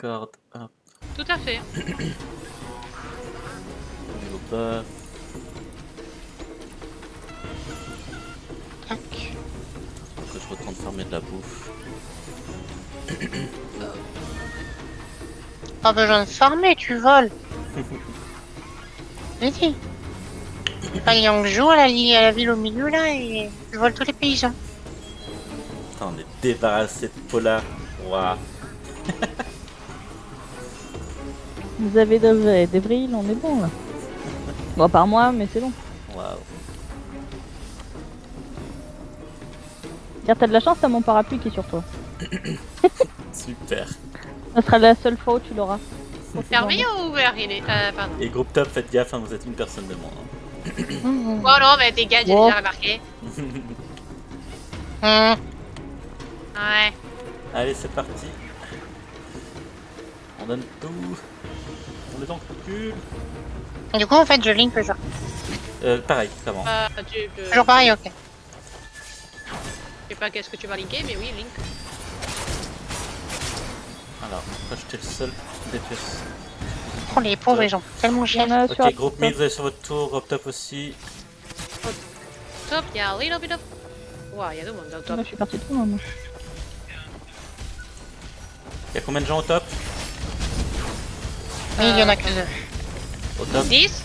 corde, hop, Tout à fait. niveau bas. Tac. Que je retourne farmer de la bouffe. Pas besoin de farmer, tu voles. Vas-y. Pas Liangzhou à la ville au milieu là et tu voles tous les paysans. Putain, on est débarrassé de Pola. Waouh. Vous avez des vrilles, on est bon là. Bon, par moi, mais c'est bon. Waouh. Tiens, t'as de la chance, t'as mon parapluie qui est sur toi. Super. Ça sera la seule fois où tu l'auras. Fermé ou ouvert il est pardon. Et groupe top, faites gaffe, hein, vous êtes une personne de moins. Mmh. Oh non, mais dégage, j'ai Wow. déjà remarqué. Mmh. Ouais. Allez, c'est parti. On donne tout. On les encule. Du coup, en fait, je link genre. Pareil, comment Toujours pareil, ok. Je sais pas qu'est-ce que tu vas linker, mais oui, link. Alors, moi j'étais le seul DPS. Oh, les pauvres, ils ont tellement Il y en cher. a sur Ok, groupe mid, vous allez sur votre tour, groupe top aussi. Top, il y a un little bit of. Ouah, il y a tout le monde dans le top. Moi, je suis partie de tout, moi. Il y a combien de gens au top? Mais il y en a que deux. Au top 10.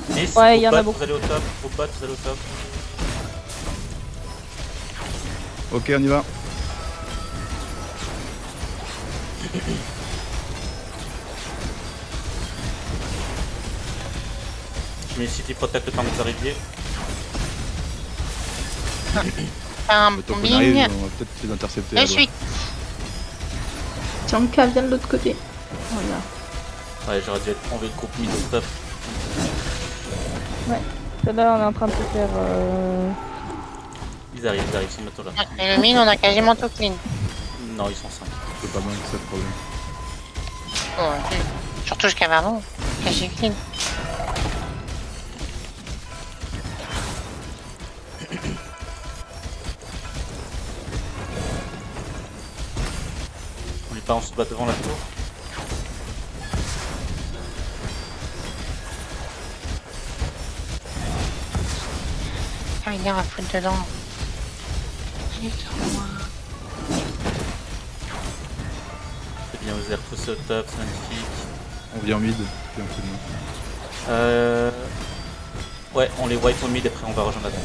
10. Ouais, il y en a Groupe bot, beaucoup. vous allez au top. Groupe bot, vous allez au top. Ok, on y va. Je mets City Protect le temps que vous arriviez. Un Le temps qu'on arrive, bing. on va peut-être les intercepter. Je à suis. Tianka vient de l'autre côté. Voilà. Ouais, j'aurais dû être enlevé le groupe mid au top. Celle-là, on est en train de se faire. Ils arrivent, sur le bateau là. Et le mine, on a quasiment tout clean. Non, ils sont 5. C'est pas mal que ça le problème. Oh, ok. Surtout jusqu'à maintenant. Quasi clean. On lui balance le bas devant la tour. Ah, il y a à foutre dedans. C'est bien, vous avez repoussé au top, c'est magnifique. On vient en mid, puis un coup de main. Ouais, on les wipe au mid et après on va rejoindre la tank.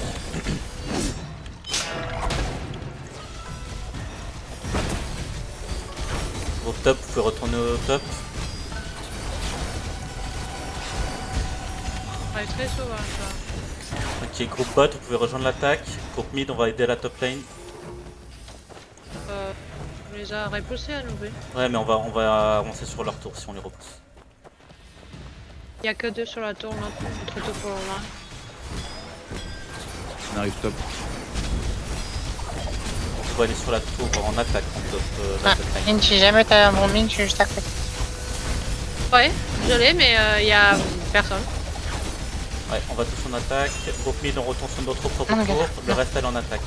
Au top, vous pouvez retourner au top. Ouais, très souvent ça. Ok, groupe bot, vous pouvez rejoindre l'attaque. Groupe mid, on va aider la top lane. On les a repoussés à nouveau. Ouais, mais on va avancer sur leur tour si on les repousse. Il y a que 2 sur la tour, notre tour pour là. On arrive top. On va aller sur la tour en attaque en top, la Ah, top lane. Lynn, si jamais t'as un bon mine, je suis juste à côté. Ouais, je l'ai, mais il y a personne. Ouais, on va tous en attaque. Groupe mid, on retourne sur notre propre Ok. tour. Le reste, elle en attaque.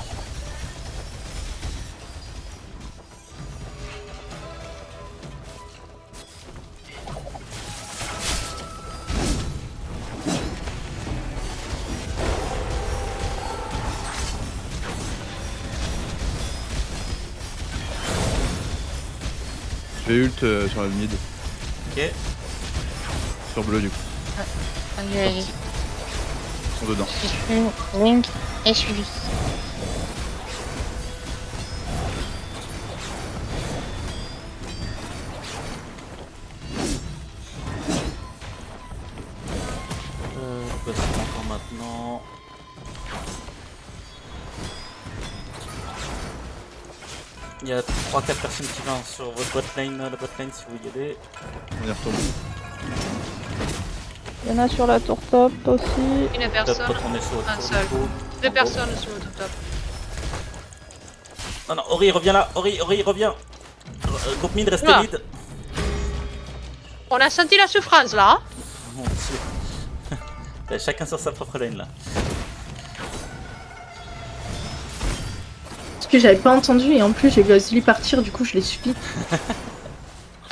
Je vais ult sur la mid, Ok. sur bleu du coup. Allez, allez. Ils sont dedans. Je suis Link et suivi. Bah, c'est encore maintenant. Il y a 3-4 personnes qui viennent sur votre bot lane, la bot lane si vous y allez. On y retourne. Il y en a sur la tour top aussi. Une Top, personne. retournez sur votre Un tour seul. du coup. 2 En personnes sur le top. Non, non, Ori, reviens là. Ori, reviens. Groupe mid, restez Oula. mid. On a senti la souffrance là. Mon dieu. Chacun sur sa propre lane là. Parce que j'avais pas entendu et en plus j'ai vu Azuli partir, du coup je l'ai suivi.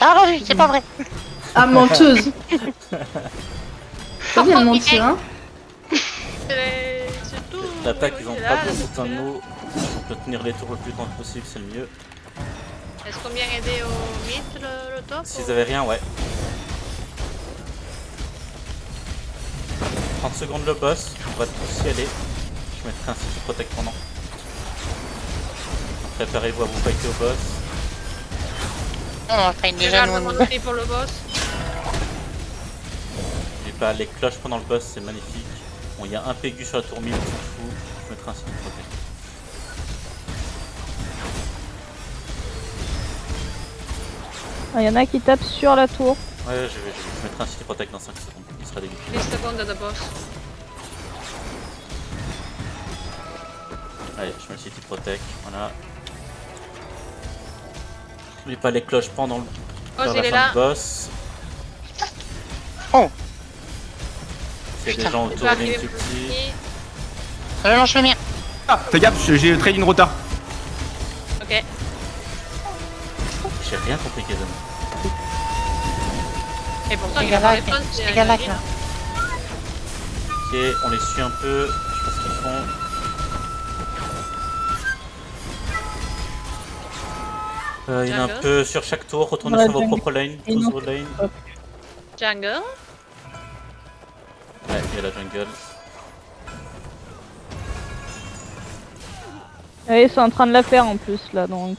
T'as pas vu, c'est pas vrai. Ah, menteuse. Ça vient de mentir, hein. C'est tout. L'attaque, oui, ils ont c'est pas là, besoin de nous. On peut tenir les tours le plus longtemps possible, c'est le mieux. Est-ce qu'on vient aider au mythe le top S'ils ou- avaient rien, ouais. 30 secondes le boss, on va tous y aller. Je mettrai un site protect pendant. Préparez-vous à vous fighter au boss. On va fight Je déjà garde nous. mon outil pour le boss. Et pas les cloches pendant le boss, c'est magnifique. Bon, il y a un Pégus sur la tour 1000, on s'en fout. Je mettrai un site protect. Ah, y en a qui tapent sur la tour. Ouais, je mettrai un site protect dans 5 secondes, il sera dégoûté. 10 secondes de boss. Allez, je mets le city protect, voilà. N'oublie pas les cloches pendant le, Boss, vers il la est fin là. du boss. Oh. S'il y a des Putain. gens Il autour peut arriver d'une plus ulti. petit. Je lance le mien. Ah, fais gaffe, j'ai le trading retard. Ok. J'ai rien compris, Kazan. Et pourtant, C'est il va avoir les Galac, fronts, c'est Galac, là. Ok, on les suit un peu. Je sais pas ce qu'ils font. Il y en a un Jungle. peu sur chaque tour. Retournez Ouais, sur vos jungle. propres lanes. Et Tous non. vos lanes. Jungle. Ouais, il y a la jungle. Ouais, ils sont en train de la faire en plus là, donc.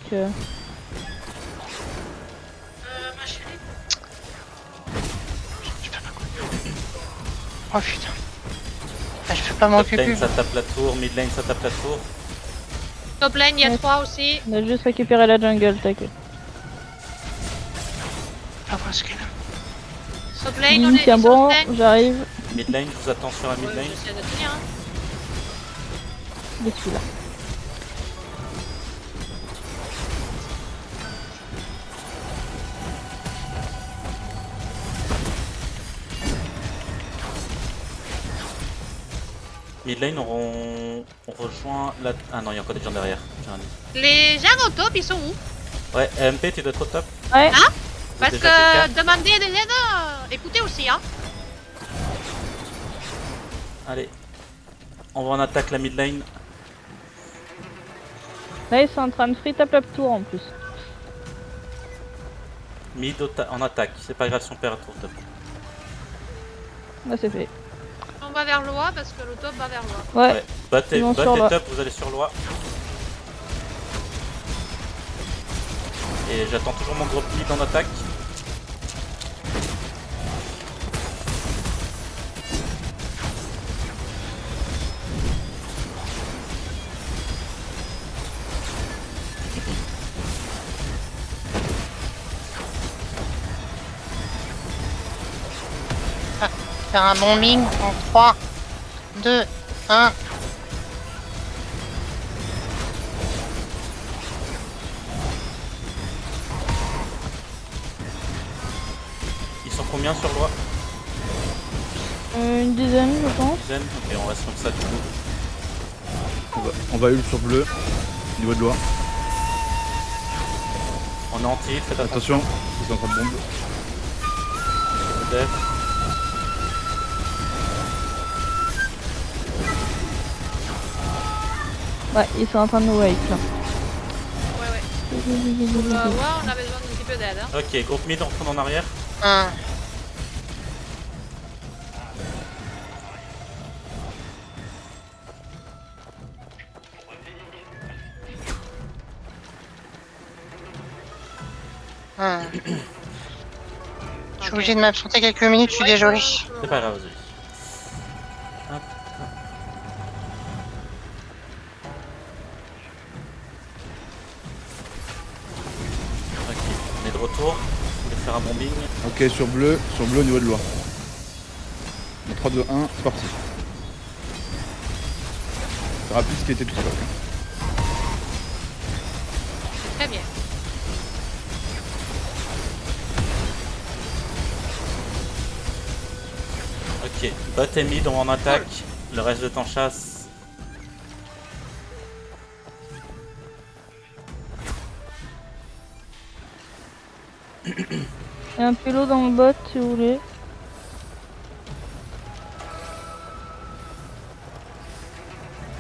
Oh putain. Ah, je peux pas Top m'occuper. lane, ça tape la tour. Mid lane, ça tape la tour. Top lane, il y a Ouais. 3 aussi. On a juste récupéré la jungle, t'inquiète. Pas voir ce qu'elle a. Top lane, on Link, est tiens sur bon, tank. j'arrive. Mid lane, je vous attends sur la mid Ouais, lane. j'essaie de tenir. Hein. Je suis là. Mid lane, on rejoint la. Ah non, il y a encore des gens derrière. J'ai rien dit. Les gens au top, ils sont où? Ouais, MP, tu dois être au top. Ouais, Parce Déjà que TK. demander des aides, écoutez aussi, hein. Allez. On va en attaque la mid lane. là ils sont en train de free tap la tour en plus. Mid en attaque. C'est pas grave si on perd à tour top. Là c'est fait. On va vers Loa parce que le top va vers Loa. Ouais, Ouais. Battez, ils vont sur battez Loi. top, vous allez sur loi. Et j'attends toujours mon groupe mid en attaque. Faire un bombing en 3, 2, 1. Ils sont combien sur loi? Une dizaine je pense. Dizaine. Ok, on reste comme ça du coup. On va ult sur bleu. Niveau de loi. On est anti, faites attention. Attention, ils sont en train de bombe. Def. Ouais, ils sont en train de nous wake là. Ouais, ouais. Pour Loa, on a besoin d'un petit peu d'aide. Hein. Ok, groupe mid, on retourne en arrière. 1. Je suis obligé de m'absenter quelques minutes, je suis désolé. C'est pas grave, vas-y. Hop. Ok, on est de retour. Je vais faire un bombing. Ok, sur bleu au niveau de loi. 3, 2, 1, c'est parti. C'est rapide ce qui était tout seul. Très bien. Ok, bot et mid, on va en attaque. Le reste de temps chasse. Il y a un pélo dans le bot si vous voulez.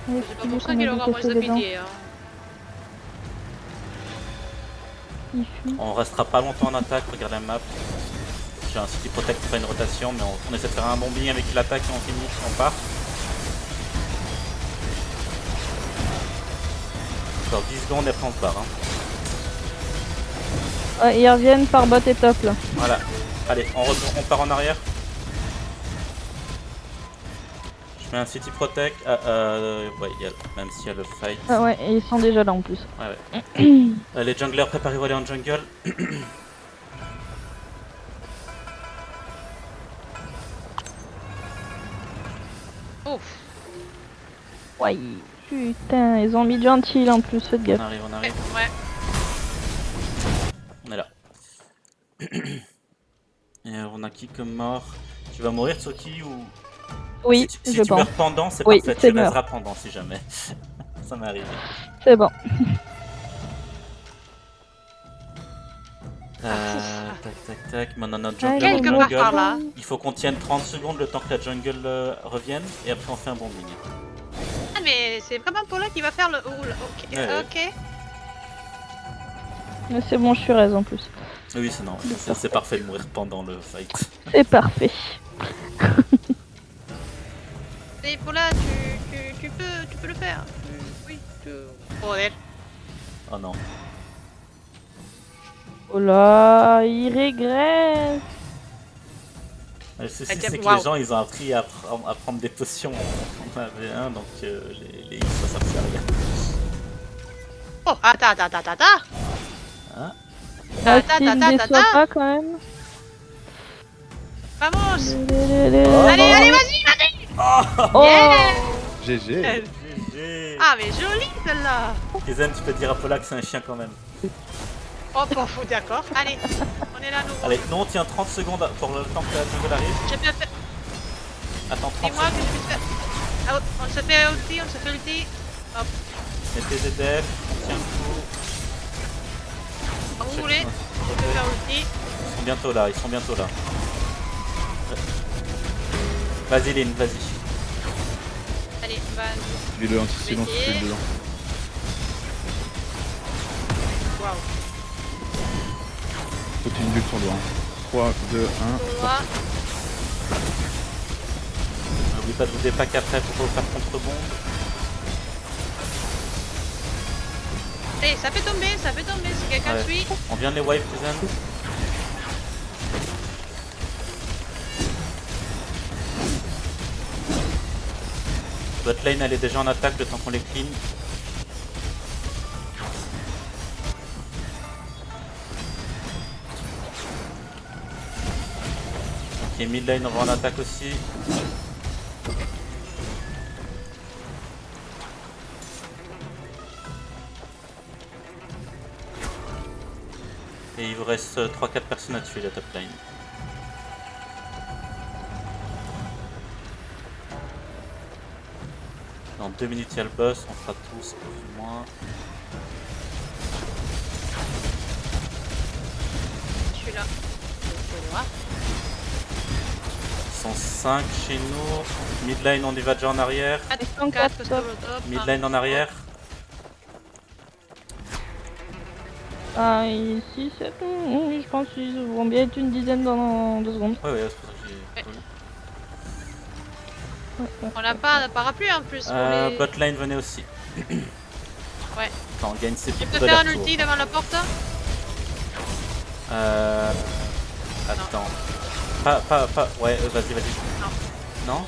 C'est pas pour ça qu'il aura moins de pitié. Hein. On restera pas longtemps en attaque, regarde la map. J'ai un city protect qui fait une rotation, mais on essaie de faire un bombing avec l'attaque et on finit, on part. Encore 10 secondes et après on se barre. Hein. Ouais, ils reviennent par bot et top là. Voilà. Allez, on part en arrière. Je mets un city protect. Ouais, même s'il y a le fight. Ah ouais, et ils sont déjà là en plus. Ouais, ouais. Les junglers, préparez-vous à aller en jungle. Ouf. Ouais. Putain, ils ont mis gentil en plus, faites gaffe. On arrive, on arrive. Ouais. On est là. Et on a qui comme mort? Tu vas mourir, Tsoki, ou... Oui, si je tu pense. meurs pendant, c'est Oui, parfait, c'est tu mort. resteras pendant si jamais. Ça m'est arrivé. C'est bon. Tac, tac. Mais on a notre Allez, jungle Quelque en part jungle. par là. Il faut qu'on tienne 30 secondes le temps que la jungle revienne et après on fait un bombing. Ah mais c'est vraiment Paula qui va faire le... Oh, là, ok, Ouais, ouais. ok. Mais c'est bon, je suis raison en plus. Oui, c'est non, c'est parfait de mourir pendant le fight. C'est parfait. Et Paula, tu peux le faire. Oui, tu... Bordel. Oh non. Oh là, il régresse. Le souci, Ah, c'est que waouh. les gens, ils ont appris à prendre des potions en AV1, donc les hits, ça sert à rien. Oh, attends. Hein? S'il me déçoit pas quand même. Vamos. Oh. Allez, vas-y. Oh, Yeah. GG. GG. Ah mais jolie celle-là. Kizen, tu peux dire à Paula que c'est un chien quand même. Oh, pas fou, d'accord. Allez, on est là, nous. Allez, nous on tient 30 secondes pour le temps que la jungle arrive. Je peux faire... Attends, 30 Dis-moi que secondes. je puisse faire... Ah, on se fait ulti, Hop, Mettez ZDF, on tient le coup. quand vous voulez. Je peux faire ulti. Ils sont bientôt là, Vas-y Lynn, vas-y. Allez, vas-y. Lui le anti-silence, Essayez. c'est dedans. Waouh. Faut une bulle sur le 3, 2, 1. Paula. N'oublie pas de vous dépack après pour faire contre-bombe. Allez, ça peut tomber, si quelqu'un Ouais. suit. On vient de les wipe, Kizen. Votre lane elle est déjà en attaque le temps qu'on les clean. Ok, mid lane on va en attaque aussi. Et il vous reste 3-4 personnes à tuer la top lane. Dans 2 minutes il y a le boss, on fera tous plus ou moins. Je suis là. C'est moi. Ils sont 5 chez nous. Mid lane on y va déjà en arrière. 4 parce que le top. Mid lane en arrière. ah, ici, c'est... je pense qu'ils vont bien être une dizaine dans 2 secondes. Ouais, c'est pour ça que j'ai. On n'a pas de parapluie en plus. Pour les... Bot lane venez aussi. Ouais. Enfin, on gagne ses Tu pics peux de faire un la tour. ulti devant la porte. Attends. Pas. Ouais, vas-y. Non.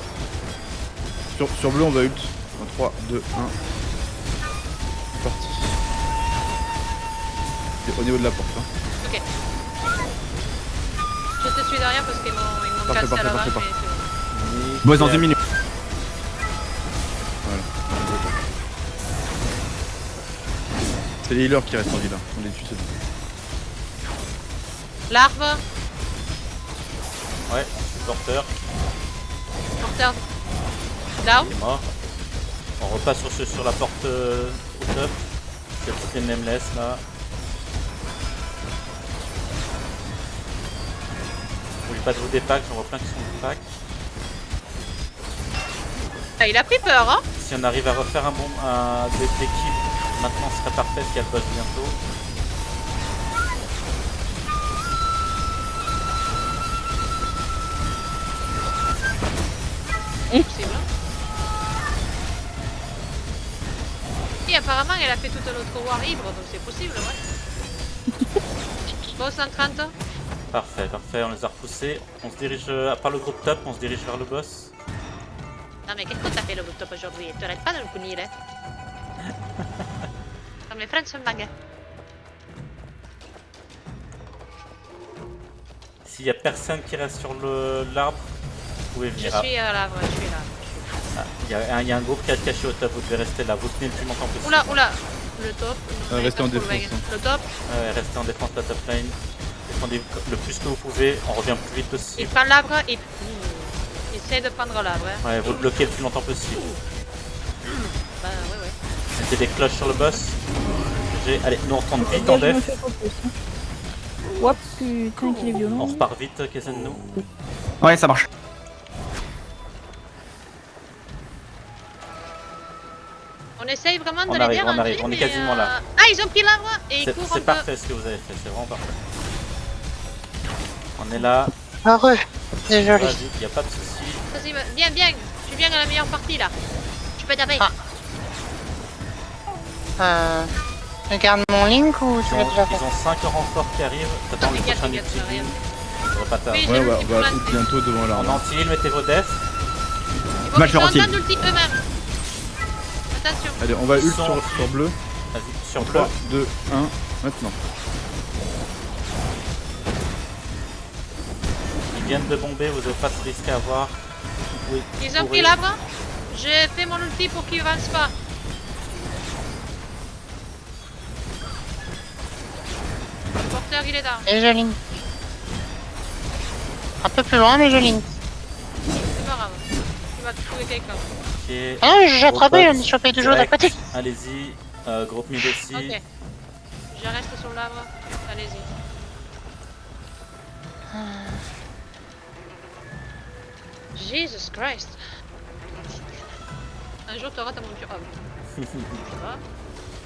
Sur bleu, on va ult. Dans 3, 2, 1. C'est parti. C'est au niveau de la porte. Hein. Ok. Je te suis derrière parce qu'ils m'ont Parfait, cassé à la parfait, main. parfait. Mais c'est bon. Boss dans 1 minute. Voilà. C'est les healers qui restent en vie là. On les tue, c'est bon. Larve, Ouais, porteur, porteur. Down. il est mort. On repasse sur la porte au top. C'est le petit nameless là. Passez-vous des packs, j'en vois plein qui sont des packs. Ah, il a pris peur, hein. Si on arrive à refaire des équipes, maintenant ce serait parfait parce qu'il y a le boss bientôt. Possible, hein. Et apparemment, elle a fait tout un autre war libre, donc c'est possible, ouais. Bon, 130. Parfait, parfait, on les a repoussés. On se dirige, à part le groupe top, on se dirige vers le boss. Non mais qu'est-ce que t'as fait le top aujourd'hui? Tu arrêtes pas de le punir, hein. Comme les friends bang. S'il y a personne qui reste sur l'arbre, vous pouvez Je venir. suis là, ouais, je suis là. Ah, il y a un groupe qui est caché au top, vous devez rester là, vous tenez le plus longtemps possible. Oula, oula. Le top. non, Restez pas en trop défense, bang. hein. Le top. Restez en défense de la top lane. Défendez le plus que vous pouvez, on revient plus vite Il possible. prend l'arbre et... Essaye de prendre l'arbre, hein. Ouais, vous le bloquez le plus longtemps possible. Bah ouais, ouais. Mettez des cloches sur le boss. Allez, nous on retourne vite en Je me def. fais focus. Ouah, putain qu'il est violent. On repart vite, Kezen-nous. Ouais, ça marche. On essaye vraiment de On les arrive, déranger, on arrive, on est mais, quasiment là. Ah, ils ont pris l'arbre et ils courent un C'est peu. parfait ce que vous avez fait, c'est vraiment parfait. On est là, Heureux. Désolé. vas-y, y a pas de soucis. Vas-y, viens, viens. Tu viens à la meilleure partie là. Tu peux taper. Ah. Je garde mon link ou tu l'as déjà fait? Ils ont 5 renforts qui arrivent. T'attends le Regarde, prochain regarde, ulti. regarde. Ça va pas tarder. Oui, Ouais, j'ai on va, l'ulti on pour va lancer. bientôt devant En l'arbre. anti-heal, mettez vos defs. Ils Match vont entier. entendre l'ulti eux-mêmes. Attention. Allez, on va ult Sont- sur bleu. Vas-y, sur bleu. 3, 2, 1, maintenant. Ils viennent de bomber, vous n'avez pas de risque à avoir. Oui, Ils ont pris l'arbre. J'ai fait mon ulti pour qu'ils avancent pas. Le porteur il est down. Et je link. Un peu plus loin, mais je link. C'est pas grave. Tu vas trouver quelqu'un. Ok. Ah non, j'ai attrapé, Gros on est chopé toujours d'à direct. côté. Allez-y, groupe mid aussi. Ok. Je reste sur l'arbre. Allez-y. Jesus Christ. Un jour tu auras ta monture. Ah oui. Ça va.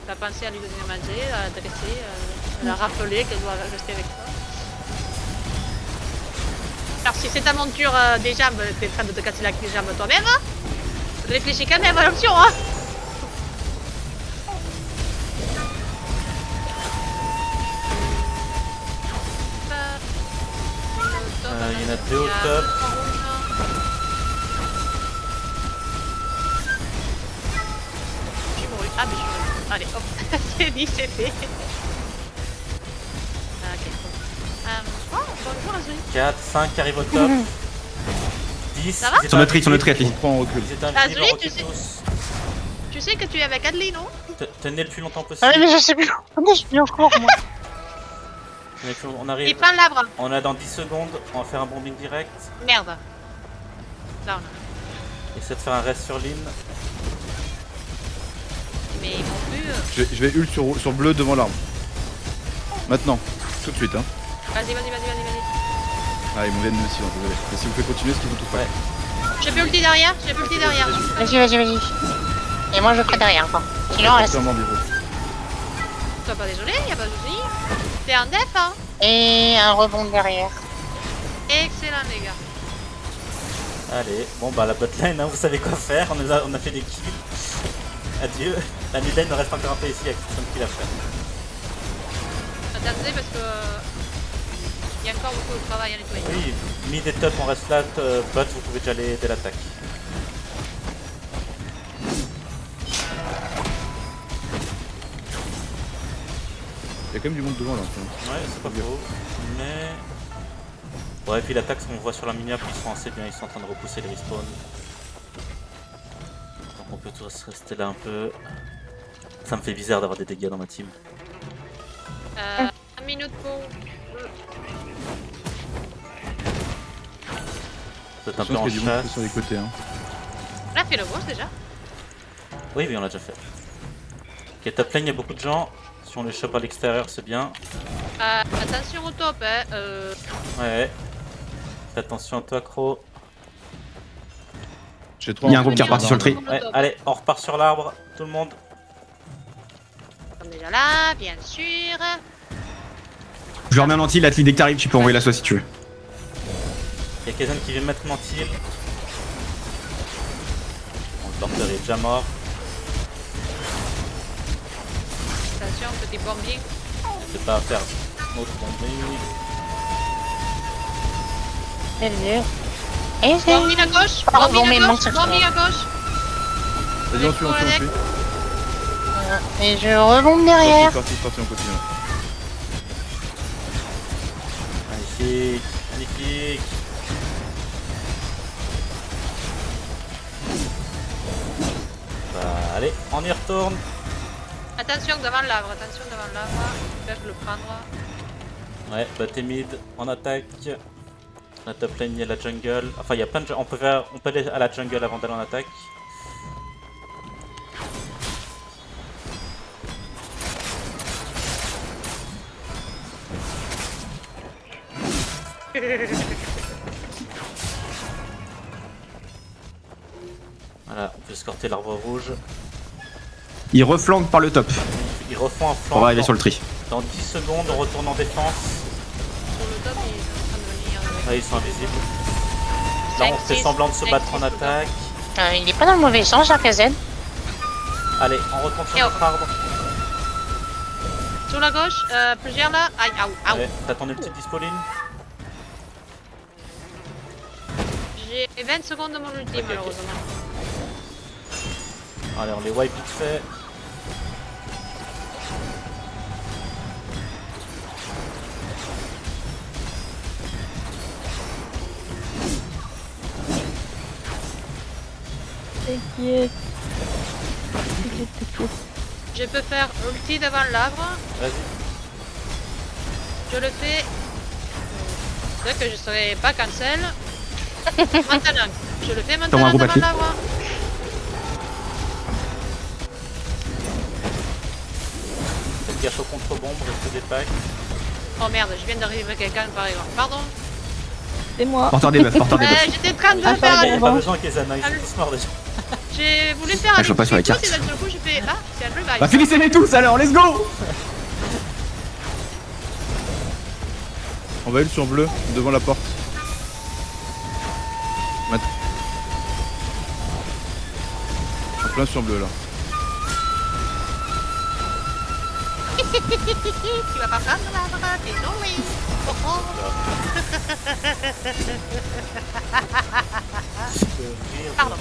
T'as pensé à lui donner à manger, à la dresser, à la rappeler qu'elle doit rester avec toi. Alors si c'est ta monture des jambes, t'es en train de te casser la jambe toi-même, hein, réfléchis quand même à l'option, hein. Il y en a deux au top. Je suis mouru. Ah mais je suis mouru. Allez hop, c'est dit, c'est fait. Ah, ok. Oh, bonjour Azuri. 4, 5 qui arrivent au top. 10. Ça va ils étaient Sur notre tri, invisibles. Atli. On prend en recul. Ils étaient invisibles, Azuri, on tu recule sais- tous. Tu sais que tu es avec Adli, non? Tenez le plus longtemps Ah possible. oui, mais je sais plus. Je suis encore, moi. On Il arrive. prend l'arbre. On a dans 10 secondes, on va faire un bombing direct. Merde. Down. Essaie de faire un rest sur ligne. Mais ils m'ont vu. Je vais ult sur bleu devant l'arbre. Maintenant, tout de suite. Hein. Vas-y, vas-y, vas-y, vas-y, vas-y. Ah, ils m'ont viennent aussi, désolé. Mais si vous pouvez continuer, ce qu'ils vous tous pas. Ouais. J'ai plus ulti derrière, j'ai plus ulti derrière. Vas-y, vas-y, vas-y. Et moi, je ferai derrière, quoi. Sinon, reste. Entièrement vivre. Sois pas désolé, y'a pas de soucis. T'es en def, hein. Et un rebond derrière. Excellent, les gars. Allez, bon bah la botlane, hein, vous savez quoi faire, on a fait des kills. Adieu. La midlane il nous reste encore un peu ici avec son kill à faire. Attendez, parce que. Il y a encore beaucoup de travail à nettoyer. Oui, mid et top on reste là, bot vous pouvez déjà aller dès l'attaque. Il y a quand même du monde devant là. En Ouais, c'est pas faux. Mais. Ouais, et puis l'attaque, on voit sur la mini-map, ils sont assez bien, ils sont en train de repousser les respawns. Donc on peut tous rester là un peu. Ça me fait bizarre d'avoir des dégâts dans ma team. 1 minute pour. Vous êtes un Je peu pense en qu'il y a du monde chasse. sur les côtés. Hein. On a fait le boss déjà. Oui, oui, on l'a déjà fait. Ok, top lane, il y a beaucoup de gens. Si on les chope à l'extérieur, c'est bien. Attention au top, hein. Ouais. Fais attention à toi, Croc. J'ai 3 Il y a un groupe qui est reparti sur le tri. Ouais, allez, on repart sur l'arbre, tout le monde. On est déjà là, bien sûr. Je remets un anti, l'athlète dès que t'arrives, tu peux envoyer l'assaut si tu veux. Il y a Kaizen qui vient mettre Mantil. Bon, le porteur est déjà mort. Attention, petit bombing. C'est pas à faire. Autre bombing. Et c'est... Bombing à gauche. Pardon, Bombing mais à il gauche. manque ça. Bombing à gauche. Vas-y, on suit, on suit, on suit. Et je rebombe derrière. C'est parti, on continue. Magnifique, magnifique. Bah, allez, on y retourne. Attention devant l'arbre, attention devant l'arbre. Ils peuvent le prendre. Ouais, bah t'es mid, on attaque. La top lane, il y a la jungle. Enfin, il y a plein de... On peut aller à la jungle avant d'aller en attaque. Voilà, on peut escorter l'arbre rouge. Ils reflanquent par le top Ils refont un flanc. pour arriver sur le tri. Dans 10 secondes, on retourne en défense. Sur le top, ils sont en train de venir. Ah, ils sont invisibles. Là, on fait semblant de se battre en attaque. Il est pas dans le mauvais sens, la Kaizen. Allez, on retourne sur Et notre arbre. Sur la gauche, plusieurs là. Aïe, aou. Ouais, t'as ton ulti dispo-line. J'ai 20 secondes de mon ulti, Ok, malheureusement. Allez, on les wipe vite fait. T'inquiète. Je peux faire ulti devant l'arbre. Vas-y. Je le fais. Dès que je serai pas cancel. Maintenant. Je le fais T'envoies maintenant un groupe devant athlète. l'arbre. Faites gaffe au contre-bombe, restez des packs. Oh merde, je viens d'arriver quelqu'un par exemple. Pardon. C'est moi. Porteur des buffs, porteur des buffs. J'étais en train de Ah, faire. pardon. Il n'y a pas besoin qu'Ezana, ils sont tous morts déjà. J'ai voulu faire Ah, un je vois pas sur la ulti et carte. tout, et d'un seul coup, j'ai fait. Ah, c'est un revive. Bah finissez-les tous alors, let's go. On va aller sur bleu, devant la porte. En plein sur bleu là. Tu vas pas prendre l'arbre, désolé. Oh, oh. Pardon.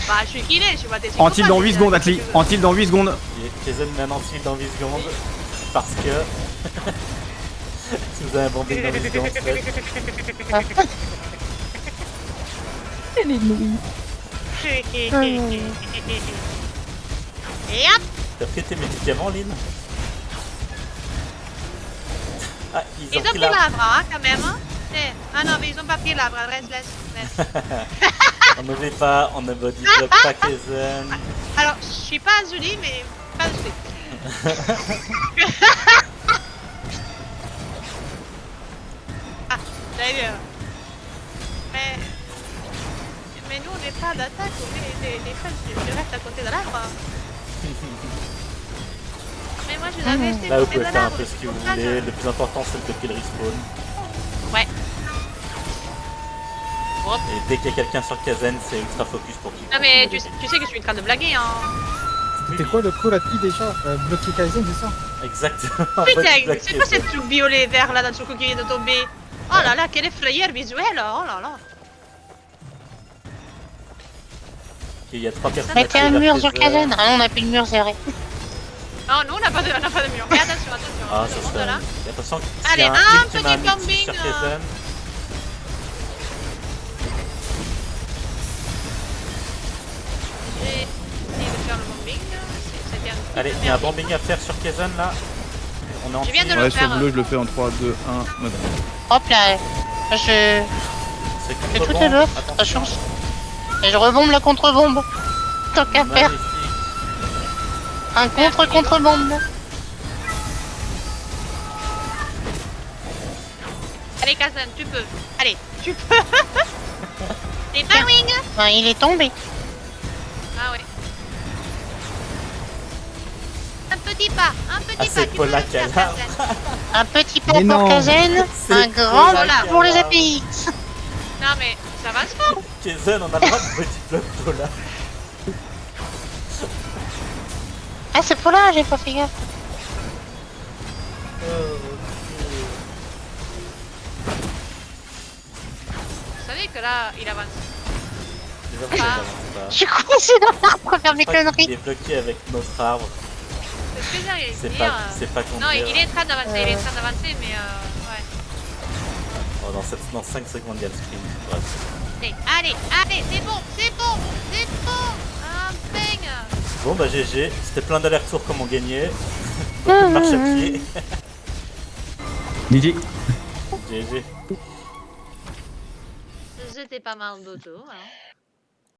Bah, je suis killé, je suis pas déçu. Antil dans 8 secondes, Atli. Antil dans 8 secondes. Kaizen met un anti dans 8 secondes. Parce que... si vous avez un bombing dans 8 secondes, c'est... Elle est nouille. Et hop. T'as pris tes médicaments, Lynn? Ah, ils Ils ont ont pris pris la... l'arbre, hein, quand même. Hein. Ah non, mais ils ont pas pris l'arbre. Laisse. On n'oublie pas, on ne body block pas Kaizen. Alors, je suis pas Azuli, mais pas Azuli. Ah, j'avais vu. Mais nous, on n'est pas d'attaque, on est des fans du reste à côté de l'arbre. Mais moi, je l'avais jeté Là, à vous côté pouvez de faire un l'arbre. peu ce que vous c'est pour ça voulez. Le plus important, c'est de bloquer le respawn. Ouais. Hop. Et dès qu'il y a quelqu'un sur Kaizen, c'est ultra focus pour qu'il... Non, mais tu sais que je suis en train de blaguer, hein. C'était quoi le coup rapide déjà bloquer Kaizen, c'est ça? Exactement. Putain, c'est quoi cette truc violet vert là dans ce coup qui vient de tomber? Oh là là, quel effrayeur visuel, oh là là. Il y a 3 personnes. Mettez un mur sur Kaizen. Ah non, on a plus le mur, c'est vrai. Non, nous on n'a pas de mur. Mais attention, Ah, tout ça le monde serait... là. Attention, Allez, s'il y a un ultime petit amici bombing, sur Kaizen. J'ai essayé de faire le bombing. C'était un petit Allez, peu il y a un merdique. bombing à faire sur Kaizen là. On est en Je viens de team. le Ouais, sur faire. bleu, je le fais en 3, 2, 1, maintenant. Hop là. Je C'est fais toutes les contre-bombe. buffs. Attention. Et je rebombe la contre-bombe. Tant qu'à faire. Magnifique. Un contre-contre-bombe. Allez, Kazan, tu peux. Allez, tu peux. T'es pas wing. Ben, il est tombé. Ah ouais. Un petit pas, Ah, tu c'est peux Paula le faire, qui a l'arme. Kazan. Un petit pas Mais pour non. Kazen, C'est un grand Paula pas qui a pour les l'arme. API. Non mais ça va se faire. Jason, on a le droit de petit bloc Paula. Ah, c'est pour là, j'ai pas fait gaffe. Vous savez que là, il avance. Les hommes, ils avancent pas. Je suis coincé dans l'arbre à faire mes Je crois qu'il conneries. est bloqué avec notre arbre. C'est ce que j'allais C'est dire. pas conduire. Non, il est en train d'avancer, il est en train d'avancer, mais ouais. Oh, dans 5 secondes, il y a le sprint. Bref. Allez, c'est bon. Un peigne. Bon bah GG, c'était plein d'allers-retours comme on gagnait. Beaucoup de marche à pied. GG. GG. J'étais pas mal d'auto, hein.